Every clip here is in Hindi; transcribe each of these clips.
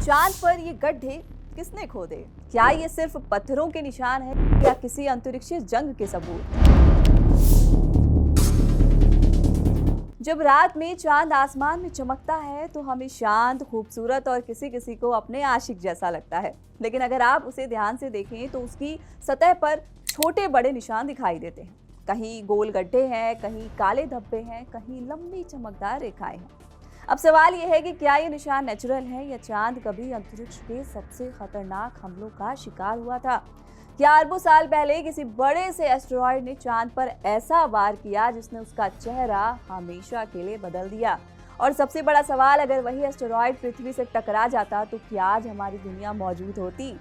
चांद पर ये गड्ढे किसने खोदे? क्या ये सिर्फ पत्थरों के निशान है या किसी अंतरिक्षीय जंग के सबूत? जब रात में चांद आसमान में चमकता है तो हमें शांत, खूबसूरत और किसी किसी को अपने आशिक जैसा लगता है। लेकिन अगर आप उसे ध्यान से देखें तो उसकी सतह पर छोटे बड़े निशान दिखाई देते हैं। कहीं गोल गड्ढे हैं, कहीं काले धब्बे हैं, कहीं लंबी चमकदार रेखाएं हैं। अब सवाल यह है कि क्या ये निशान नेचुरल है या चांद कभी अंतरिक्ष के सबसे खतरनाक हमलों का शिकार हुआ था? क्या अरबों साल पहले किसी बड़े से एस्टेरॉयड ने चांद पर ऐसा वार किया जिसने उसका चेहरा हमेशा के लिए बदल दिया? और सबसे बड़ा सवाल, अगर वही एस्टेरॉयड पृथ्वी से टकरा जाता तो क्या आज हमारी दुनिया मौजूद होती?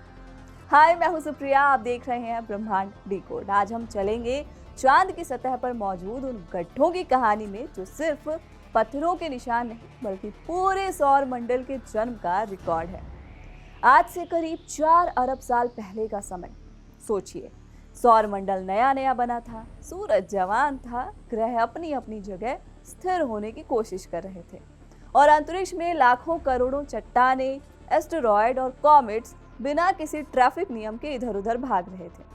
हाय, मैं हूं सुप्रिया, आप देख रहे हैं ब्रह्मांड डिकोड। आज हम चलेंगे चांद की सतह पर मौजूद उन गड्ढों की कहानी में जो सिर्फ पत्थरों के निशान नहीं बल्कि पूरे सौर मंडल के जन्म का रिकॉर्ड है। आज से करीब 4 अरब साल पहले का समय। सोचिए, सौर मंडल नया नया बना था, सूरज जवान था, ग्रह अपनी अपनी जगह स्थिर होने की कोशिश कर रहे थे और अंतरिक्ष में लाखों करोड़ों चट्टानें, एस्टेरॉयड और कॉमेट्स बिना किसी ट्रैफिक नियम के इधर उधर भाग रहे थे।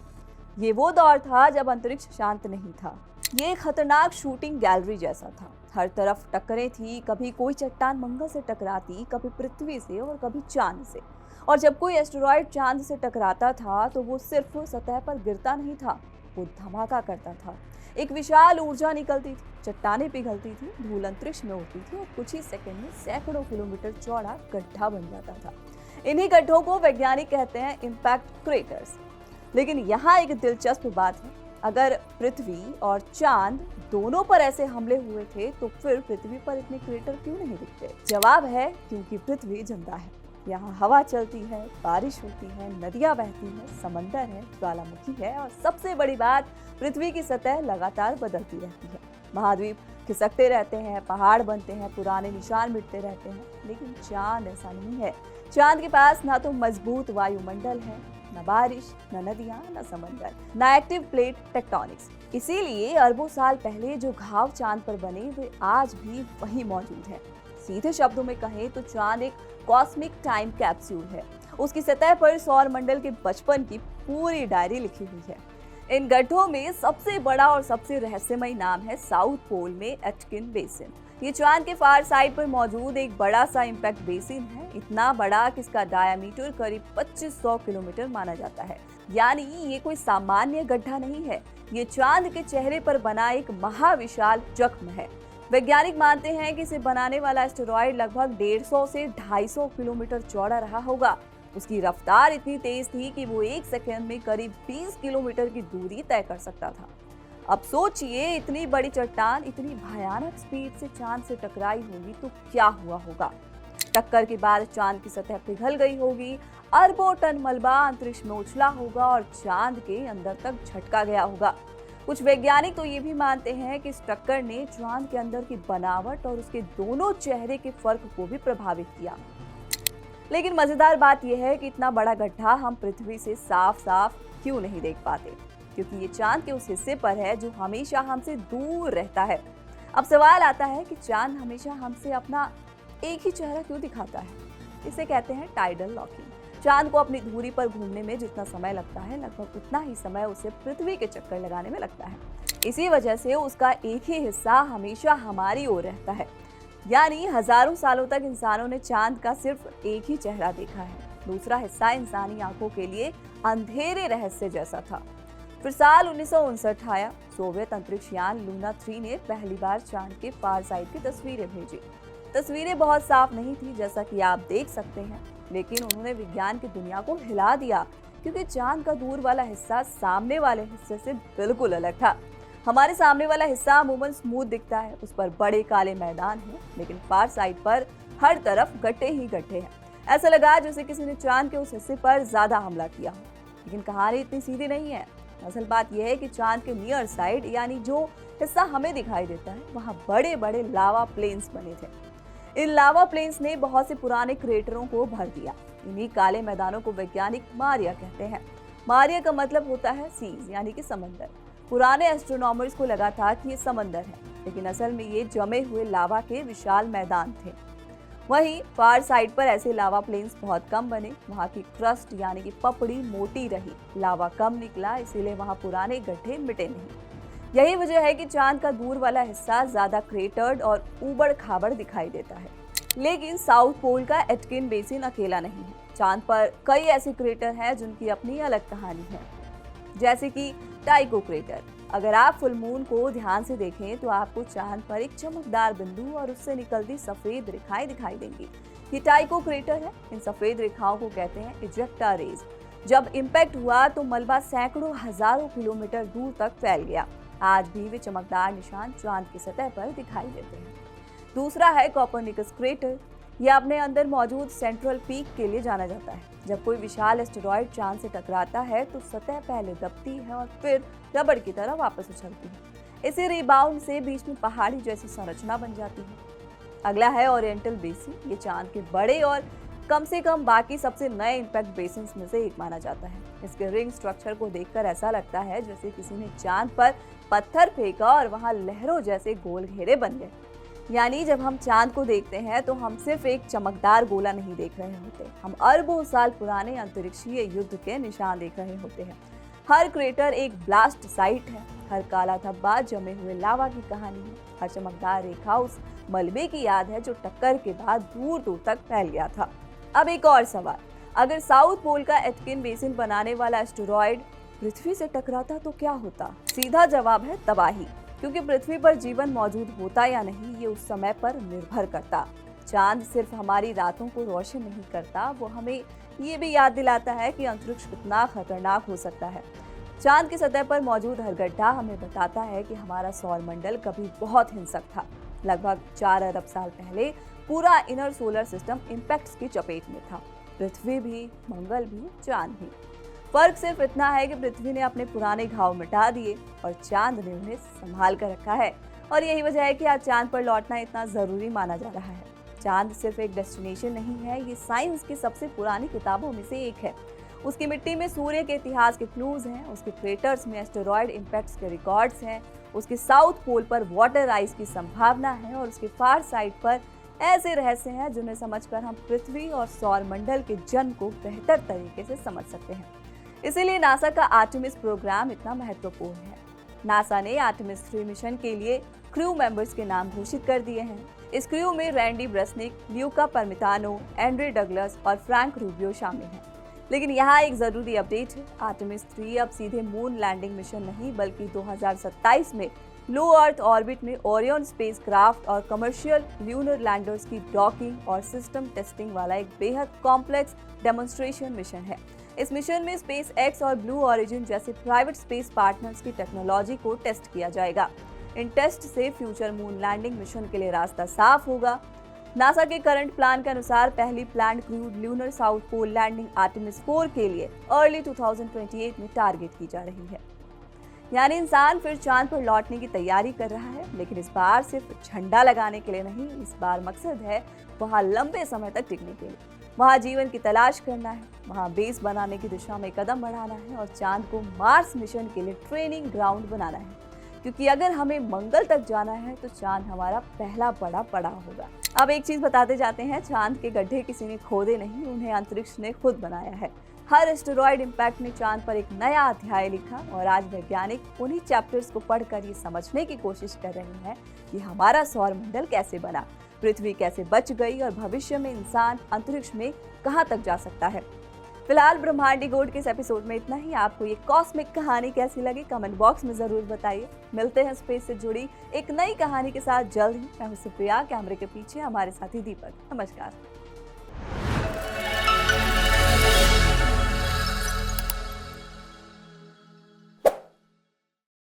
ये वो दौर था जब अंतरिक्ष शांत नहीं था। ये खतरनाक शूटिंग गैलरी जैसा था। हर तरफ टक्करें थी, कभी कोई चट्टान मंगल से टकराती, कभी पृथ्वी से और कभी चांद से। और जब कोई एस्टेरॉयड चांद से टकराता था तो वो सिर्फ सतह पर गिरता नहीं था, वो धमाका करता था। एक विशाल ऊर्जा निकलती थी, चट्टानें पिघलती थी, धूल अंतरिक्ष में उड़ती थी और कुछ ही सेकंड में सैकड़ों किलोमीटर चौड़ा गड्ढा बन जाता था। इन्हीं गड्ढों को वैज्ञानिक कहते हैं इम्पैक्ट क्रेटर्स। लेकिन यहाँ एक दिलचस्प बात है, अगर पृथ्वी और चांद दोनों पर ऐसे हमले हुए थे तो फिर पृथ्वी पर इतने क्रेटर क्यों नहीं दिखते? जवाब है क्योंकि पृथ्वी जिंदा है। यहाँ हवा चलती है, बारिश होती है, नदियां बहती हैं, समंदर है, ज्वालामुखी है और सबसे बड़ी बात, पृथ्वी की सतह लगातार बदलती रहती है। महाद्वीप खिसकते रहते हैं, पहाड़ बनते हैं, पुराने निशान मिटते रहते हैं। लेकिन चांद ऐसा नहीं है। चांद के पास ना तो मजबूत वायुमंडल है, न बारिश, न नदियां, न समंदर, न एक्टिव प्लेट टेक्टोनिक्स। इसीलिए अरबों साल पहले जो घाव चांद पर बने वे आज भी वहीं मौजूद हैं। सीधे शब्दों में कहें तो चांद एक कॉस्मिक टाइम कैप्सूल है। उसकी सतह पर सौर मंडल के बचपन की पूरी डायरी लिखी हुई है। इन गड्ढों में सबसे बड़ा और सबसे रहस्यमय नाम है साउथ पोल में एटकिन बेसिन। ये चांद के फार साइड पर मौजूद एक बड़ा सा इम्पैक्ट बेसिन है, इतना बड़ा कि इसका डायमीटर करीब 2500 किलोमीटर माना जाता है। यानी ये कोई सामान्य गड्ढा नहीं है, ये चांद के चेहरे पर बना एक महाविशाल जख्म है। वैज्ञानिक मानते हैं कि इसे बनाने वाला एस्टेरॉयड लगभग 150 से 250 किलोमीटर चौड़ा रहा होगा। उसकी रफ्तार इतनी तेज थी कि वो एक सेकंड में करीब 20 किलोमीटर की दूरी तय कर सकता था। अब सोचिए, इतनी बड़ी चट्टान इतनी भयानक स्पीड से चांद से टकराई होगी तो क्या हुआ होगा? टक्कर के बाद चांद की सतह पिघल गई होगी, अरबों टन मलबा अंतरिक्ष में उछला होगा और चांद के अंदर तक झटका गया होगा। कुछ वैज्ञानिक तो ये भी मानते हैं कि इस टक्कर ने चांद के अंदर की बनावट और उसके दोनों चेहरे के फर्क को भी प्रभावित किया। लेकिन मजेदार बात यह है कि इतना बड़ा गड्ढा हम पृथ्वी से साफ साफ क्यों नहीं देख पाते? क्योंकि ये चांद के उस हिस्से पर है जो हमेशा हमसे दूर रहता है। अब सवाल आता है कि चांद हमेशा हमसे अपना एक ही चेहरा क्यों दिखाता है? इसे कहते हैं टाइडल लॉकिंग। चांद को अपनी धुरी पर घूमने में जितना समय लगता है, लगभग उतना ही समय उसे पृथ्वी के चक्कर लगाने में लगता है। इसी वजह से उसका एक ही हिस्सा हमेशा हमारी ओर रहता है। यानी हजारों सालों तक इंसानों ने चांद का सिर्फ एक ही चेहरा देखा है, दूसरा हिस्सा इंसानी आंखों के लिए अंधेरे रहस्य जैसा था। फिर साल 1959 आया। सोवियत अंतरिक्ष यान लूना 3 ने पहली बार चांद के फार साइड की तस्वीरें भेजी। तस्वीरें बहुत साफ नहीं थी, जैसा कि आप देख सकते हैं, लेकिन उन्होंने विज्ञान की दुनिया को हिला दिया क्योंकि चांद का दूर वाला हिस्सा सामने वाले हिस्से से बिल्कुल अलग था। हमारे सामने वाला हिस्सा अमूमन स्मूथ दिखता है, उस पर बड़े काले मैदान हैं, लेकिन फार साइड पर हर तरफ गड्ढे ही गड्ढे हैं। ऐसा लगा जैसे किसी ने चांद के उस हिस्से पर ज्यादा हमला किया हो। लेकिन कहानी इतनी सीधी नहीं है। असल बात यह है कि चांद के नियर साइड, यानी जो हिस्सा हमें दिखाई देता है, वहाँ बड़े बड़े लावा प्लेन्स बने थे। इन लावा प्लेन्स ने बहुत से पुराने क्रेटरों को भर दिया। इन्हीं काले मैदानों को वैज्ञानिक मारिया कहते हैं। मारिया का मतलब होता है सीज, यानी कि समंदर। पुराने एस्ट्रोनॉमर्स को लगा था कि ये समंदर है, लेकिन असल में ये जमे हुए लावा के विशाल मैदान थे। वहीं फार साइड पर ऐसे लावा प्लेन्स बहुत कम बने। वहां की क्रस्ट यानी कि पपड़ी मोटी रही, लावा कम निकला, इसीलिए वहां पुराने गड्ढे मिटे नहीं। यही वजह है कि चांद का दूर वाला हिस्सा ज्यादा क्रेटर्ड और ऊबड़ खाबड़ दिखाई देता है। लेकिन साउथ पोल का एटकिन बेसिन अकेला नहीं है। चांद पर कई ऐसे क्रेटर हैं जिनकी अपनी अलग कहानी है, जैसे कि टाइको क्रेटर। अगर आप फुल मून को ध्यान से देखें तो आपको चांद पर एक चमकदार बिंदु और उससे निकलती सफेद रेखाएं दिखाई देंगी। ये टाइको क्रेटर है। इन सफेद रेखाओं को कहते हैं इजेक्टा रेज। जब इम्पैक्ट हुआ तो मलबा सैकड़ों हजारों किलोमीटर दूर तक फैल गया। आज भी वे चमकदार निशान चांद की सतह पर दिखाई देते हैं। दूसरा है कोपरनिकस क्रेटर। यह अपने अंदर मौजूद सेंट्रल पीक के लिए जाना जाता है। जब कोई विशाल एस्टेरॉयड चांद से टकराता है तो सतह पहले दबती है और फिर रबड़ की तरह वापस उछलती है। इसी रिबाउंड से बीच में पहाड़ी जैसी संरचना बन जाती है। अगला है ओरिएंटल बेसिन। ये चांद के बड़े और कम से कम बाकी सबसे नए इम्पैक्ट बेसिन में से एक माना जाता है। इसके रिंग स्ट्रक्चर को देखकर ऐसा लगता है जैसे किसी ने चांद पर पत्थर फेंका और वहां लहरों जैसे गोल घेरे बन गए। यानी जब हम चांद को देखते हैं तो हम सिर्फ एक चमकदार गोला नहीं देख रहे होते, हम अरबों साल पुराने अंतरिक्षीय युद्ध के निशान देख रहे होते हैं। हर क्रेटर एक ब्लास्ट साइट है, हर काला धब्बा जमे हुए लावा की कहानी है, हर चमकदार रेखा उस मलबे की याद है जो टक्कर के बाद दूर दूर तक फैल गया था। अब एक और सवाल, अगर साउथ पोल का एटकिन बेसिन बनाने वाला एस्टेरॉयड पृथ्वी से टकराता तो क्या होता? सीधा जवाब है तबाही, क्योंकि पृथ्वी पर जीवन मौजूद होता या नहीं ये उस समय पर निर्भर करता। चांद सिर्फ हमारी रातों को रोशन नहीं करता, वो हमें ये भी याद दिलाता है कि अंतरिक्ष कितना खतरनाक हो सकता है। चांद की सतह पर मौजूद हर गड्ढा हमें बताता है कि हमारा सौरमंडल कभी बहुत हिंसक था। लगभग 4 अरब साल पहले पूरा इनर सोलर सिस्टम इम्पैक्ट्स की चपेट में था। पृथ्वी भी, मंगल भी, चांद भी। फर्क सिर्फ इतना है कि पृथ्वी ने अपने पुराने घाव मिटा दिए और चांद ने उन्हें संभाल कर रखा है। और यही वजह है कि आज चांद पर लौटना इतना जरूरी माना जा रहा है। चांद सिर्फ एक डेस्टिनेशन नहीं है, ये साइंस की सबसे पुरानी किताबों में से एक है। उसकी मिट्टी में सूर्य के इतिहास के क्लूज हैं, उसके क्रेटर्स में एस्टेरॉयड इम्पैक्ट्स के रिकॉर्ड्स हैं, उसके साउथ पोल पर वाटर आइस की संभावना है और उसके फार साइड पर ऐसे रहस्य हैं जिन्हें समझकर हम पृथ्वी और सौरमंडल के जन्म को बेहतर तरीके से समझ सकते हैं। इसीलिए नासा का आर्टेमिस प्रोग्राम इतना महत्वपूर्ण है। नासा ने आर्टेमिस 3 मिशन के लिए क्रू मेंबर्स के नाम घोषित कर दिए हैं। इस क्रू में रैंडी ब्रेसनिक, ल्यूका परमितानो, एंड्रे डगलस और फ्रैंक रूबियो शामिल हैं। लेकिन यहाँ एक जरूरी अपडेट है, आर्टेमिस 3 अब सीधे मून लैंडिंग मिशन नहीं बल्कि 2027 में लो अर्थ ऑर्बिट में ओरियन स्पेसक्राफ्ट और कमर्शियल ल्यूनर लैंडर्स की डॉकिंग और सिस्टम टेस्टिंग वाला एक बेहद कॉम्प्लेक्स डेमोन्स्ट्रेशन मिशन है। इस मिशन में स्पेस एक्स और ब्लू ओरिजिन जैसे प्राइवेट स्पेस पार्टनर्स की टेक्नोलॉजी को टेस्ट किया जाएगा। इन टेस्ट से फ्यूचर मून लैंडिंग मिशन के लिए रास्ता साफ होगा। नासा के करंट प्लान के अनुसार पहली planned crewed lunar south pole landing Artemis 4 के लिए अर्ली 2028 में टारगेट की जा रही है। यानी इंसान फिर चांद पर लौटने की तैयारी कर रहा है, लेकिन इस बार सिर्फ झंडा लगाने के लिए नहीं, इस बार मकसद है वहाँ लंबे समय तक टिकने के लिए। वहाँ जीवन की तलाश करना है, वहाँ बेस बनाने की दिशा में कदम बढ़ाना है और चांद को मार्स मिशन के लिए ट्रेनिंग ग्राउंड बनाना है। क्योंकि अगर हमें मंगल तक जाना है तो चांद हमारा पहला बड़ा पड़ाव होगा। अब एक चीज बताते जाते हैं, चांद के गड्ढे किसी ने खोदे नहीं, उन्हें अंतरिक्ष ने खुद बनाया है। हर एस्टेरॉयड इम्पैक्ट ने चांद पर एक नया अध्याय लिखा और आज वैज्ञानिक उन्हीं चैप्टर्स को पढ़कर ये समझने की कोशिश कर रहे हैं कि हमारा सौरमंडल कैसे बना, पृथ्वी कैसे बच गई और भविष्य में इंसान अंतरिक्ष में कहां तक जा सकता है। फिलहाल ब्रह्मांडी गोल्ड के इस एपिसोड में इतना ही। आपको ये कॉस्मिक कहानी कैसी लगी कमेंट बॉक्स में जरूर बताइए। मिलते हैं स्पेस से जुड़ी एक नई कहानी के साथ जल्द ही। मैं हूं सुप्रिया, कैमरे के पीछे हमारे साथी दीपक। नमस्कार।